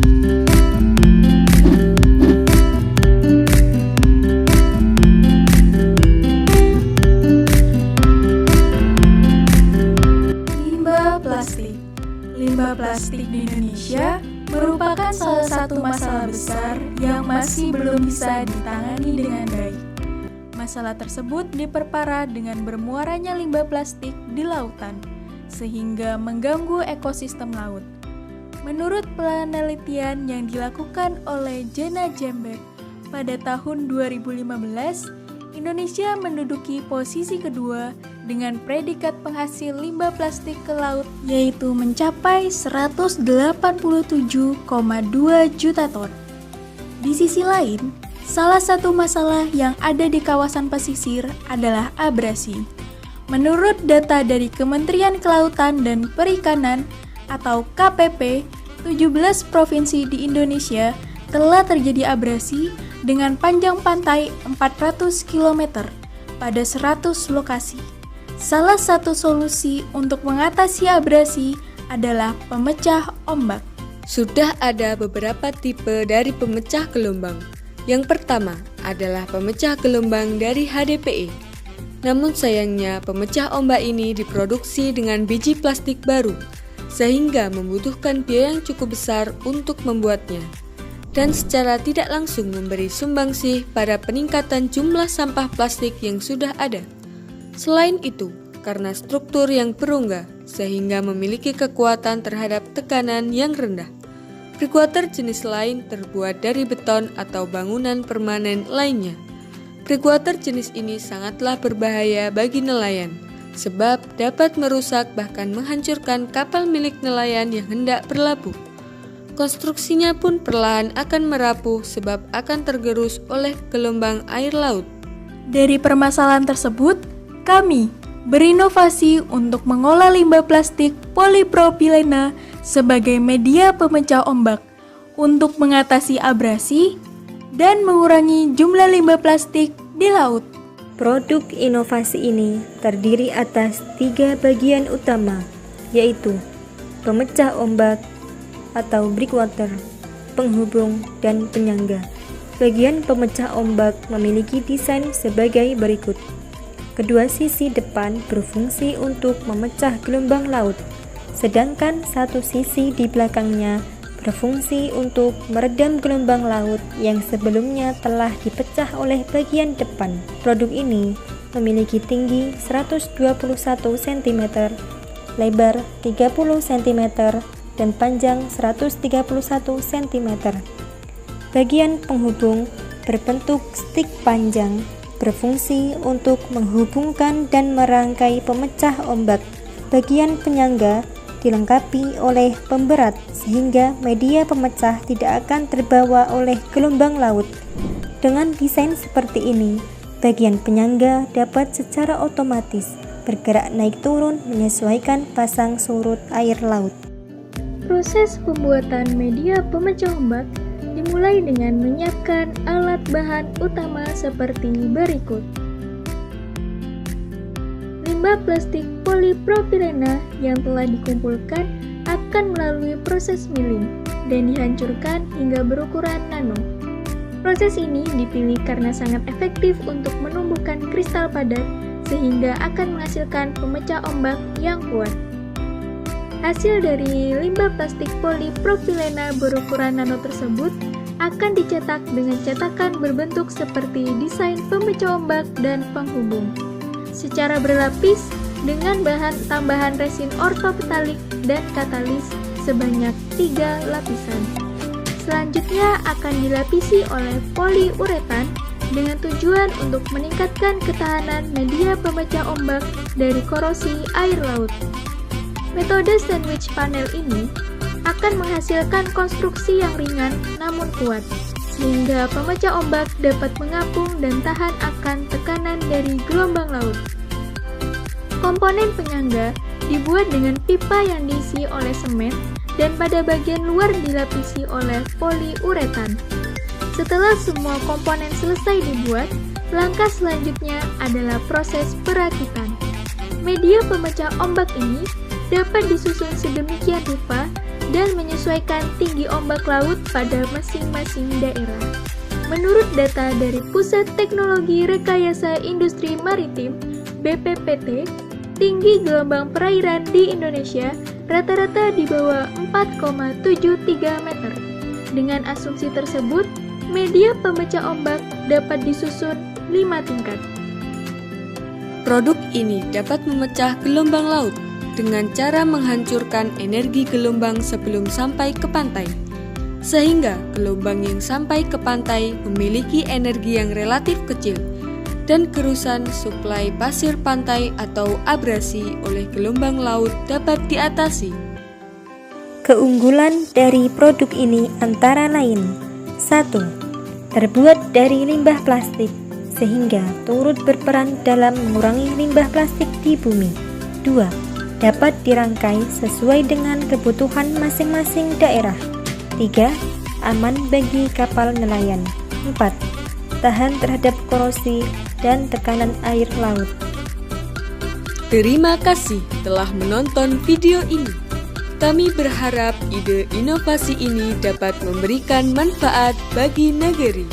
Limbah plastik. Limbah plastik di Indonesia merupakan salah satu masalah besar yang masih belum bisa ditangani dengan baik. Masalah tersebut diperparah dengan bermuaranya limbah plastik di lautan, sehingga mengganggu ekosistem laut. Menurut penelitian yang dilakukan oleh Jana Jember pada tahun 2015, Indonesia menduduki posisi kedua dengan predikat penghasil limbah plastik ke laut, yaitu mencapai 187,2 juta ton. Di sisi lain, salah satu masalah yang ada di kawasan pesisir adalah abrasi. Menurut data dari Kementerian Kelautan dan Perikanan atau KPP, 17 provinsi di Indonesia telah terjadi abrasi dengan panjang pantai 400 km pada 100 lokasi. Salah satu solusi untuk mengatasi abrasi adalah pemecah ombak. Sudah ada beberapa tipe dari pemecah gelombang. Yang pertama adalah pemecah gelombang dari HDPE. Namun sayangnya pemecah ombak ini diproduksi dengan biji plastik baru, sehingga membutuhkan biaya yang cukup besar untuk membuatnya, dan secara tidak langsung memberi sumbangsih pada peningkatan jumlah sampah plastik yang sudah ada. Selain itu, karena struktur yang berongga, sehingga memiliki kekuatan terhadap tekanan yang rendah. Breakwater jenis lain terbuat dari beton atau bangunan permanen lainnya. Breakwater jenis ini sangatlah berbahaya bagi nelayan, sebab dapat merusak bahkan menghancurkan kapal milik nelayan yang hendak berlabuh. Konstruksinya pun perlahan akan merapuh sebab akan tergerus oleh gelombang air laut. Dari permasalahan tersebut, kami berinovasi untuk mengolah limbah plastik polipropilena sebagai media pemecah ombak untuk mengatasi abrasi dan mengurangi jumlah limbah plastik di laut. Produk inovasi ini terdiri atas 3 bagian utama, yaitu pemecah ombak atau breakwater, penghubung, dan penyangga. Bagian pemecah ombak memiliki desain sebagai berikut. Kedua sisi depan berfungsi untuk memecah gelombang laut, sedangkan satu sisi di belakangnya berfungsi untuk meredam gelombang laut yang sebelumnya telah dipecah oleh bagian depan. Produk ini memiliki tinggi 121 cm, lebar 30 cm, dan panjang 131 cm. Bagian penghubung berbentuk stik panjang, berfungsi untuk menghubungkan dan merangkai pemecah ombak. Bagian penyangga dilengkapi oleh pemberat sehingga media pemecah tidak akan terbawa oleh gelombang laut. Dengan desain seperti ini, bagian penyangga dapat secara otomatis bergerak naik turun menyesuaikan pasang surut air laut. Proses pembuatan media pemecah ombak dimulai dengan menyiapkan alat bahan utama seperti berikut. Limbah plastik polipropilena yang telah dikumpulkan akan melalui proses milling dan dihancurkan hingga berukuran nano. Proses ini dipilih karena sangat efektif untuk menumbuhkan kristal padat sehingga akan menghasilkan pemecah ombak yang kuat. Hasil dari limbah plastik polipropilena berukuran nano tersebut akan dicetak dengan cetakan berbentuk seperti desain pemecah ombak dan penghubung, secara berlapis dengan bahan tambahan resin ortopetalik dan katalis sebanyak 3 lapisan. Selanjutnya akan dilapisi oleh poliuretan dengan tujuan untuk meningkatkan ketahanan media pemecah ombak dari korosi air laut. Metode sandwich panel ini akan menghasilkan konstruksi yang ringan namun kuat, sehingga pemecah ombak dapat mengapung dan tahan akan tekanan dari gelombang laut. Komponen penyangga dibuat dengan pipa yang diisi oleh semen dan pada bagian luar dilapisi oleh poliuretan. Setelah semua komponen selesai dibuat, langkah selanjutnya adalah proses perakitan. Media pemecah ombak ini dapat disusun sedemikian rupa dan menyesuaikan tinggi ombak laut pada masing-masing daerah. Menurut data dari Pusat Teknologi Rekayasa Industri Maritim (BPPT), tinggi gelombang perairan di Indonesia rata-rata di bawah 4,73 meter. Dengan asumsi tersebut, media pemecah ombak dapat disusun 5 tingkat. Produk ini dapat memecah gelombang laut dengan cara menghancurkan energi gelombang sebelum sampai ke pantai, sehingga gelombang yang sampai ke pantai memiliki energi yang relatif kecil dan kerusan suplai pasir pantai atau abrasi oleh gelombang laut dapat diatasi. Keunggulan dari produk ini antara lain: 1. Terbuat dari limbah plastik, sehingga turut berperan dalam mengurangi limbah plastik di bumi. 2. Dapat dirangkai sesuai dengan kebutuhan masing-masing daerah. 3. Aman bagi kapal nelayan. 4. Tahan terhadap korosi dan tekanan air laut. Terima kasih telah menonton video ini. Kami berharap ide inovasi ini dapat memberikan manfaat bagi negeri.